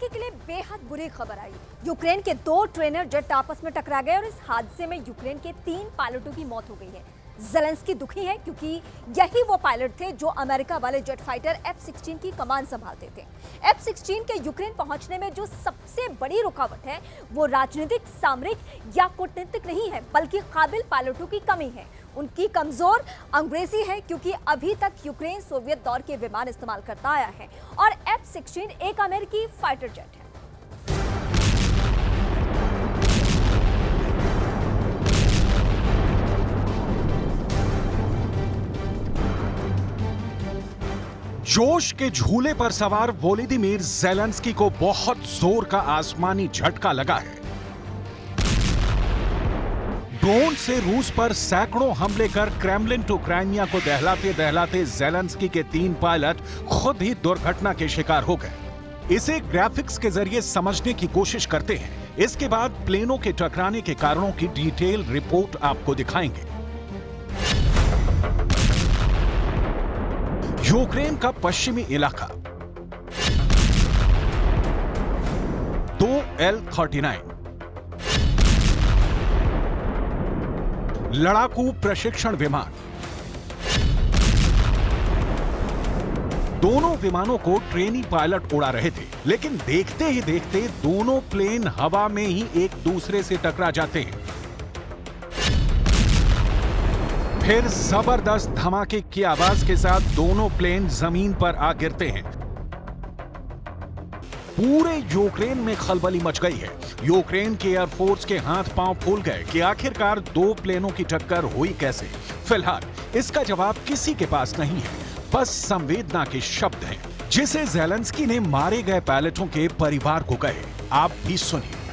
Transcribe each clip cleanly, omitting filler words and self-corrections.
सभी के लिए बेहद बुरी खबर आई। यूक्रेन के 2 ट्रेनर जेट आपस में टकरा गए और इस हादसे में यूक्रेन के 3 पायलटों की मौत हो गई है। ज़ेलेंस्की दुखी है क्योंकि यही वो पायलट थे जो अमेरिका वाले जेट फाइटर F-16 की कमान संभालते थे। F-16 के यूक्रेन पहुंचने में जो सबसे बड़ी रुकावट है वो राजनीतिक, सामरिक या कूटनीतिक नहीं है, बल्कि काबिल पायलटों की कमी है। उनकी कमजोर अंग्रेजी है क्योंकि अभी तक यूक्रेन सोवियत दौर के विमान इस्तेमाल करता आया है और F-16 एक अमेरिकी फाइटर जेट है। जोश के झूले पर सवार वोलोदिमीर ज़ेलेंस्की को बहुत जोर का आसमानी झटका लगा है। ड्रोन से रूस पर सैकड़ों हमले कर क्रेमलिन टू क्राइमिया को दहलाते दहलाते ज़ेलेंस्की के 3 पायलट खुद ही दुर्घटना के शिकार हो गए। इसे ग्राफिक्स के जरिए समझने की कोशिश करते हैं। इसके बाद प्लेनों के टकराने के कारणों की डिटेल रिपोर्ट आपको दिखाएंगे। यूक्रेन का पश्चिमी इलाका 2 L-39 लड़ाकू प्रशिक्षण विमान। दोनों विमानों को ट्रेनी पायलट उड़ा रहे थे, लेकिन देखते ही देखते दोनों प्लेन हवा में ही एक दूसरे से टकरा जाते हैं। फिर जबरदस्त धमाके की आवाज के साथ दोनों प्लेन जमीन पर आ गिरते हैं। पूरे यूक्रेन में खलबली मच गई है। यूक्रेन के एयरफोर्स के हाथ पांव फूल गए कि आखिरकार 2 प्लेनों की टक्कर हुई कैसे। फिलहाल इसका जवाब किसी के पास नहीं है, बस संवेदना के शब्द हैं, जिसे ज़ेलेंस्की ने मारे गए पायलटों के परिवार को कहे। आप भी सुनिए।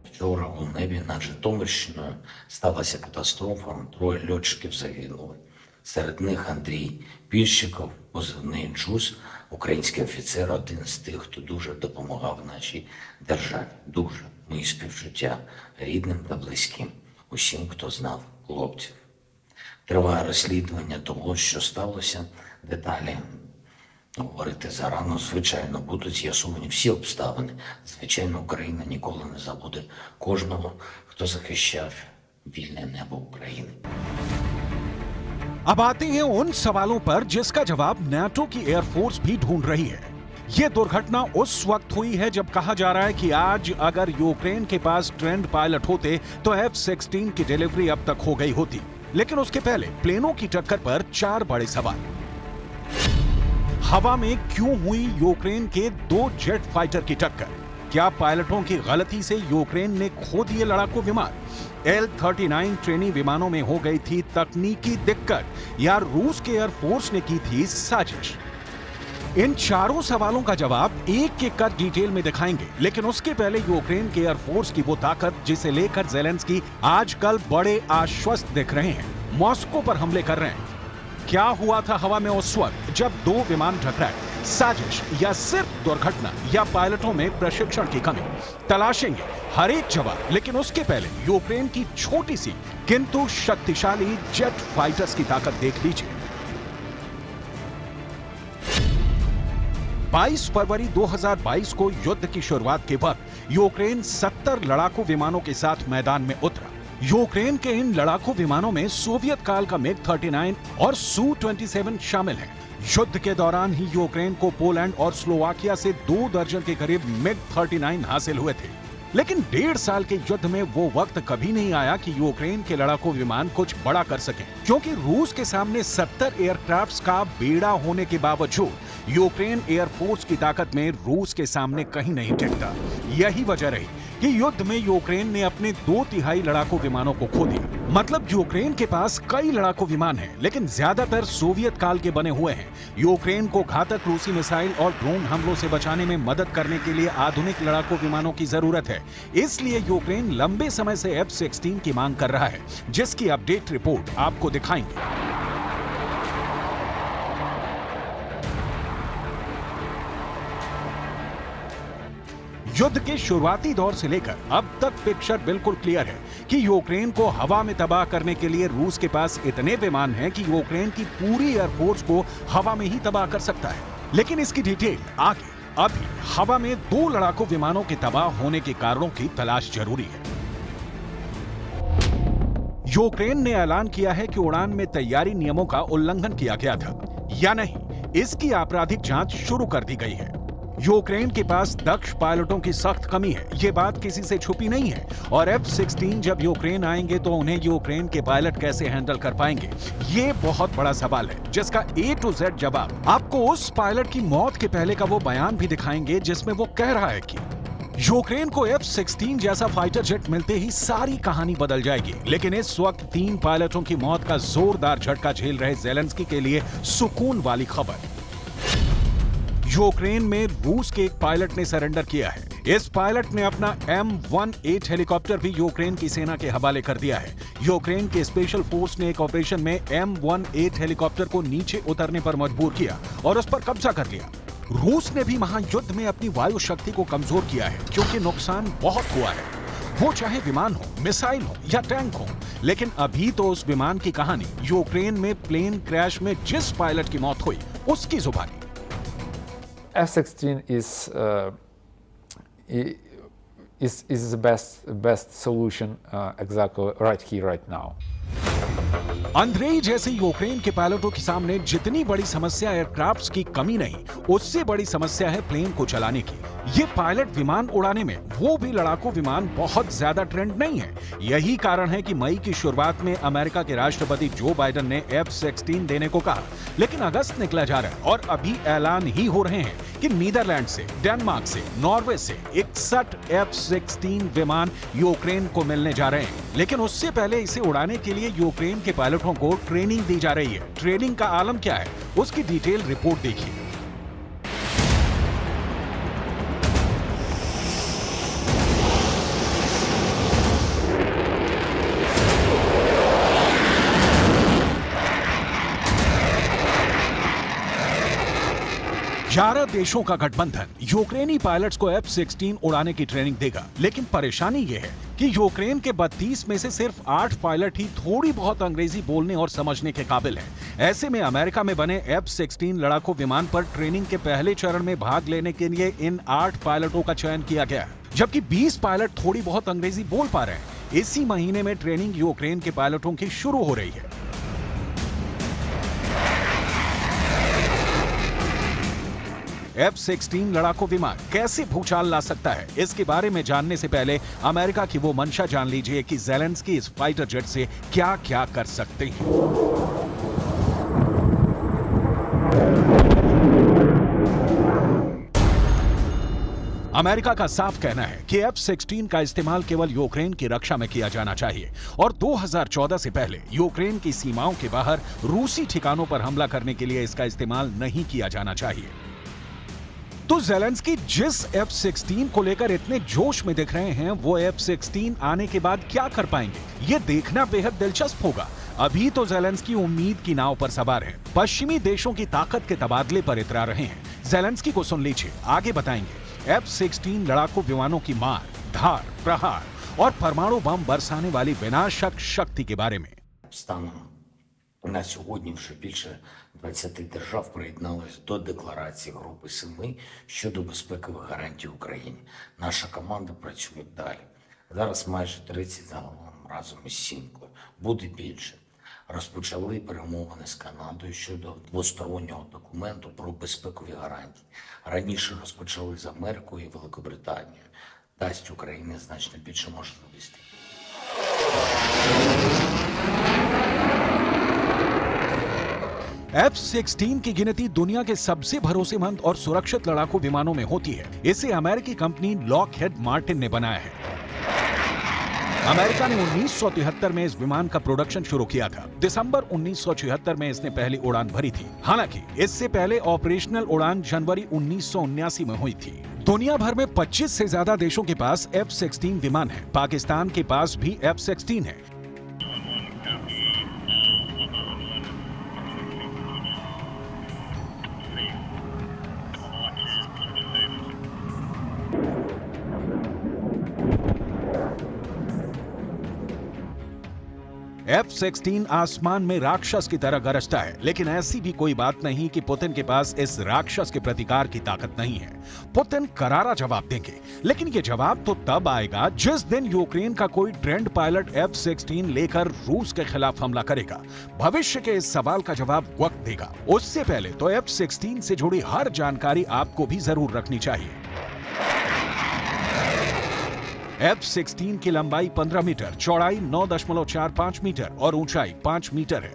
Вчора у небі над Житомирщиною сталася катастрофа. 3 льотчиків загинули. Серед них Андрій Пільщиков, позивний Джуз, український офіцер, один з тих, хто дуже допомагав нашій державі. Дуже. Мої співчуття рідним та близьким, усім, хто знав хлопців. Триває розслідування того, що сталося. Деталі говорити зарано. Звичайно, будуть з'ясовані всі обставини. Звичайно, Україна ніколи не забуде кожного, хто захищав вільне небо України. अब आते हैं उन सवालों पर जिसका जवाब नाटो की एयरफोर्स भी ढूंढ रही है। यह दुर्घटना उस वक्त हुई है जब कहा जा रहा है कि आज अगर यूक्रेन के पास ट्रेंड पायलट होते तो F-16 की डिलीवरी अब तक हो गई होती। लेकिन उसके पहले प्लेनों की टक्कर पर 4 बड़े सवाल। हवा में क्यों हुई यूक्रेन के 2 जेट फाइटर की टक्कर? क्या पायलटों की गलती से यूक्रेन ने खो दिए लड़ाकू विमान? L-39 ट्रेनी विमानों में हो गई थी तकनीकी दिक्कत या रूस के एयरफोर्स ने की थी साजिश? इन चारों सवालों का जवाब एक एक कर डिटेल में दिखाएंगे, लेकिन उसके पहले यूक्रेन के एयरफोर्स की वो ताकत जिसे लेकर ज़ेलेंस्की आजकल बड़े आश्वस्त दिख रहे हैं, मॉस्को पर हमले कर रहे हैं। क्या हुआ था हवा में उस वक्त जब 2 विमान टकराए? साजिश या सिर्फ दुर्घटना या पायलटों में प्रशिक्षण की कमी? तलाशेंगे हर एक जवाब, लेकिन उसके पहले यूक्रेन की छोटी सी किंतु शक्तिशाली जेट फाइटर्स की ताकत देख लीजिए। 22 फरवरी 2022 को युद्ध की शुरुआत के वक्त यूक्रेन 70 लड़ाकू विमानों के साथ मैदान में उतरा। यूक्रेन के इन लड़ाकू विमानों में सोवियत काल का MiG-39 और Su-27 शामिल हैं। युद्ध के दौरान ही यूक्रेन को पोलैंड और स्लोवाकिया से 2 दर्जन के करीब MiG-39 हासिल हुए थे। लेकिन 1.5 साल के युद्ध में वो वक्त कभी नहीं आया कि यूक्रेन के लड़ाकू विमान कुछ बड़ा कर सकें, क्योंकि रूस के सामने 70 एयरक्राफ्ट्स का बेड़ा होने के बावजूद यूक्रेन एयरफोर्स की ताकत में रूस के सामने कहीं नहीं टिकता। यही वजह रही कि युद्ध में यूक्रेन ने अपने 2/3 लड़ाकू विमानों को खो दिया। मतलब यूक्रेन के पास कई लड़ाकू विमान हैं, लेकिन ज्यादातर सोवियत काल के बने हुए हैं। यूक्रेन को घातक रूसी मिसाइल और ड्रोन हमलों से बचाने में मदद करने के लिए आधुनिक लड़ाकू विमानों की जरूरत है। इसलिए यूक्रेन लंबे समय से F-16 की मांग कर रहा है, जिसकी अपडेट रिपोर्ट आपको दिखाएंगे। युद्ध के शुरुआती दौर से लेकर अब तक पिक्चर बिल्कुल क्लियर है कि यूक्रेन को हवा में तबाह करने के लिए रूस के पास इतने विमान हैं कि यूक्रेन की पूरी एयरफोर्स को हवा में ही तबाह कर सकता है। लेकिन इसकी डिटेल आगे। अभी हवा में 2 लड़ाकू विमानों के तबाह होने के कारणों की तलाश जरूरी है। यूक्रेन ने ऐलान किया है कि उड़ान में तैयारी नियमों का उल्लंघन किया गया था या नहीं, इसकी आपराधिक जांच शुरू कर दी गई है। यूक्रेन के पास दक्ष पायलटों की सख्त कमी है, ये बात किसी से छुपी नहीं है। और F-16 जब यूक्रेन आएंगे तो उन्हें यूक्रेन के पायलट कैसे हैंडल कर पाएंगे, ये बहुत बड़ा सवाल है, जिसका A to Z जवाब आपको उस पायलट की मौत के पहले का वो बयान भी दिखाएंगे जिसमें वो कह रहा है कि यूक्रेन को F-16 जैसा फाइटर जेट मिलते ही सारी कहानी बदल जाएगी। लेकिन इस वक्त 3 पायलटों की मौत का जोरदार झटका झेल रहे ज़ेलेंस्की के लिए सुकून वाली खबर। यूक्रेन में रूस के एक पायलट ने सरेंडर किया है। इस पायलट ने अपना M-1A हेलीकॉप्टर भी यूक्रेन की सेना के हवाले कर दिया है। यूक्रेन के स्पेशल फोर्स ने एक ऑपरेशन में M-1A हेलीकॉप्टर को नीचे उतरने पर मजबूर किया और उस पर कब्जा कर लिया। रूस ने भी महायुद्ध में अपनी वायु शक्ति को कमजोर किया है, क्योंकि नुकसान बहुत हुआ है, वो चाहे विमान हो, मिसाइल हो या टैंक हो। लेकिन अभी तो उस विमान की कहानी यूक्रेन में प्लेन क्रैश में जिस पायलट की मौत हुई उसकी जुबानी। F-16 is the best solution exactly right here, right now. Andrei जैसे यूक्रेन के पायलटों के सामने जितनी बड़ी समस्या एयरक्राफ्ट्स की कमी नहीं, उससे बड़ी समस्या है प्लेन को चलाने की। ये पायलट विमान उड़ाने में, वो भी लड़ाकू विमान, बहुत ज्यादा ट्रेंड नहीं है। यही कारण है कि मई की शुरुआत में अमेरिका के राष्ट्रपति जो बाइडेन ने F-16 देने को कहा, लेकिन अगस्त निकला जा रहा है और अभी ऐलान ही हो रहे हैं कि नीदरलैंड से, डेनमार्क से, नॉर्वे से 61 F-16 विमान यूक्रेन को मिलने जा रहे हैं। लेकिन उससे पहले इसे उड़ाने के लिए यूक्रेन के पायलटों को ट्रेनिंग दी जा रही है। ट्रेनिंग का आलम क्या है, उसकी डिटेल रिपोर्ट देखिए। ग्यारह देशों का गठबंधन यूक्रेनी पायलट्स को F-16 उड़ाने की ट्रेनिंग देगा। लेकिन परेशानी यह है कि यूक्रेन के 32 में से सिर्फ 8 पायलट ही थोड़ी बहुत अंग्रेजी बोलने और समझने के काबिल हैं। ऐसे में अमेरिका में बने F-16 लड़ाकू विमान पर ट्रेनिंग के पहले चरण में भाग लेने के लिए इन 8 पायलटों का चयन किया गया, जबकि 20 पायलट थोड़ी बहुत अंग्रेजी बोल पा रहे हैं। इसी महीने में ट्रेनिंग यूक्रेन के पायलटों की शुरू हो रही है। F-16 लड़ाकू विमान कैसे भूचाल ला सकता है, इसके बारे में जानने से पहले अमेरिका की वो मंशा जान लीजिए कि ज़ेलेंस्की इस फाइटर जेट से क्या क्या कर सकते हैं। अमेरिका का साफ कहना है कि F-16 का इस्तेमाल केवल यूक्रेन की रक्षा में किया जाना चाहिए और 2014 से पहले यूक्रेन की सीमाओं के बाहर रूसी ठिकानों पर हमला करने के लिए इसका इस्तेमाल नहीं किया जाना चाहिए। तो ज़ेलेंस्की जिस F-16 को लेकर इतने जोश में दिख रहे हैं, वो F-16 आने के बाद क्या कर पाएंगे, ये देखना बेहद दिलचस्प होगा। अभी तो ज़ेलेंस्की उम्मीद की नाव पर सवार है, पश्चिमी देशों की ताकत के तबादले पर इतरा रहे हैं। ज़ेलेंस्की को सुन लीजिए, आगे बताएंगे F-16 लड़ाकू विमानों की मार, धार, प्रहार और परमाणु बम बरसाने वाली विनाशक शक्ति के बारे में। На сьогодні вже більше 20 держав приєдналось до декларації Групи 7 щодо безпекових гарантій Україні. Наша команда працює далі. Зараз майже 30 загалом разом із Сімкою. Буде більше. Розпочали перемовини з Канадою щодо двостороннього документу про безпекові гарантії. Раніше розпочали з Америкою і Великобританією. Дасть Україні значно більше можливостей. F-16 की गिनती दुनिया के सबसे भरोसेमंद और सुरक्षित लड़ाकू विमानों में होती है। इसे अमेरिकी कंपनी लॉकहेड मार्टिन ने बनाया है। अमेरिका ने 1973 में इस विमान का प्रोडक्शन शुरू किया था। दिसंबर 1976 में इसने पहली उड़ान भरी थी। हालांकि इससे पहले ऑपरेशनल उड़ान जनवरी 1979 में हुई थी। दुनिया भर में 25 से ज्यादा देशों के पास F-16 विमान है। पाकिस्तान के पास भी F-16 है। F-16 आसमान में राक्षस की तरह गरजता है, लेकिन ऐसी भी कोई बात नहीं कि पुतिन के पास इस राक्षस के प्रतिकार की ताकत नहीं है। पुतिन करारा जवाब देंगे, लेकिन ये जवाब तो तब आएगा जिस दिन यूक्रेन का कोई ट्रेंड पायलट F-16 लेकर रूस के खिलाफ हमला करेगा। भविष्य के इस सवाल का जवाब वक्त देगा। उससे पहले तो F-16 से जुड़ी हर जानकारी आपको भी जरूर रखनी चाहिए। F-16 की लंबाई 15 मीटर, चौड़ाई 9.45 मीटर और ऊंचाई 5 मीटर है।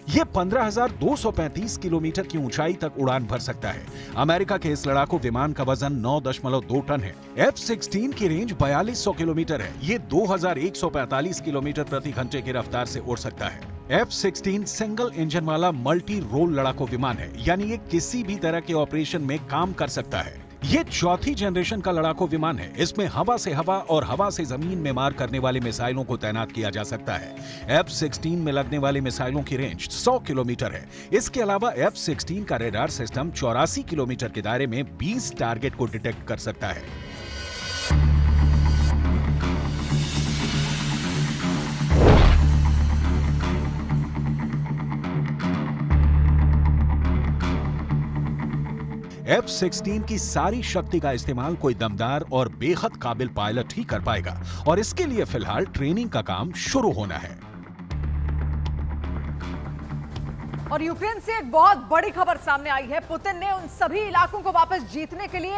यह 15,235 किलोमीटर की ऊंचाई तक उड़ान भर सकता है। अमेरिका के इस लड़ाकू विमान का वजन 9.2 टन है। F-16 की रेंज 4200 किलोमीटर है। ये 2145 किलोमीटर प्रति घंटे की रफ्तार से उड़ सकता है। F-16 सिंगल इंजन वाला मल्टी रोल लड़ाकू विमान है, यानी ये किसी भी तरह के ऑपरेशन में काम कर सकता है। ये चौथी जनरेशन का लड़ाकू विमान है। इसमें हवा से हवा और हवा से जमीन में मार करने वाले मिसाइलों को तैनात किया जा सकता है। F-16 में लगने वाली मिसाइलों की रेंज 100 किलोमीटर है। इसके अलावा F-16 का रेडार सिस्टम 84 किलोमीटर के दायरे में 20 टारगेट को डिटेक्ट कर सकता है। F-16 की सारी शक्ति का इस्तेमाल कोई दमदार और बेहद काबिल पायलट ही कर पाएगा, और इसके लिए फिलहाल ट्रेनिंग का काम शुरू होना है। और यूक्रेन से एक बहुत बड़ी खबर सामने आई है। पुतिन ने उन सभी इलाकों को वापस जीतने के लिए